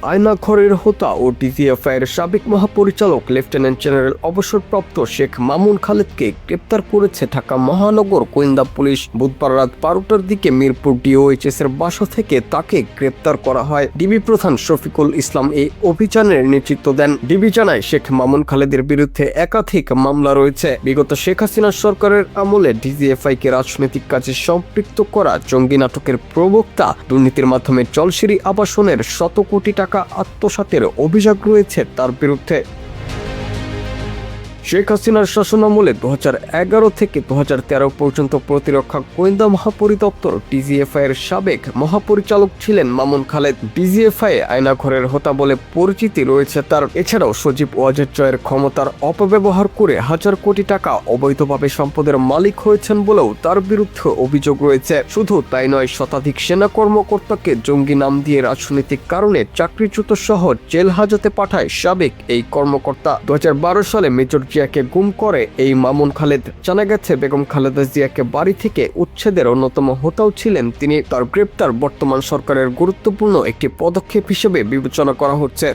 আয়নাঘরের হোতা ও ডিজিএফআইয়ের সাবেক মহাপরিচালক লেফটেন্যান্ট জেনারেল অবসরপ্রাপ্ত শেখ মামুন খালেদকে গ্রেপ্তার করেছে ঢাকা মহানগর গোয়েন্দা পুলিশ। বুধবার রাত 12টার দিকে মিরপুর ডিওএইচএস এর বাসা থেকে তাকে গ্রেপ্তার করা হয়। ডিবি প্রধান শফিকুল ইসলাম এই অভিযানের নেতৃত্ব দেন। ডিবি জানায়, শেখ মামুন খালেদের বিরুদ্ধে একাধিক মামলা রয়েছে। বিগত শেখ হাসিনা সরকারের আমলে ডিজিএফআইকে রাজনৈতিক কাজে সম্পৃক্ত করা, জঙ্গি নাটকের প্রবক্তা, দুর্নীতির মাধ্যমে জলসিঁড়ি আবাসনের শত কোটি টাকা আত্মসাতের অভিযোগ রয়েছে তার বিরুদ্ধে। শেখ হাসিনার শাসনামলে 2011 থেকে 2013 পর্যন্ত প্রতিরক্ষা গোয়েন্দা মহাপরিদপ্তর ডিজিএফআই এর সাবেক মহাপরিচালক ছিলেন মামুন খালেদ। ডিজিএফআই আয়নাঘরের হোতা বলে পরিচিতি রয়েছে তার। এছাড়াও সজীব ওয়াজেদ জয়ের ক্ষমতার অপব্যবহার করে হাজার কোটি টাকা অবৈধভাবে সম্পদের মালিক হয়েছেন বলেও তার বিরুদ্ধে অভিযোগ রয়েছে। শুধু তাই নয়, শতাধিক সেনা কর্মকর্তাকে জঙ্গি নাম দিয়ে রাজনৈতিক কারণে চাকরিচ্যুত সহ জেল হাজতে পাঠায় সাবেক এই কর্মকর্তা। 2012 সালে মেজর জিয়াকে গুম করে এই মামুন খালেদ। জানা গেছে, বেগম খালেদা জিয়াকে বাড়ি থেকে উচ্ছেদের অন্যতম হোতাও ছিলেন তিনি। তার গ্রেপ্তার বর্তমান সরকারের গুরুত্বপূর্ণ একটি পদক্ষেপ হিসেবে বিবেচনা করা হচ্ছে।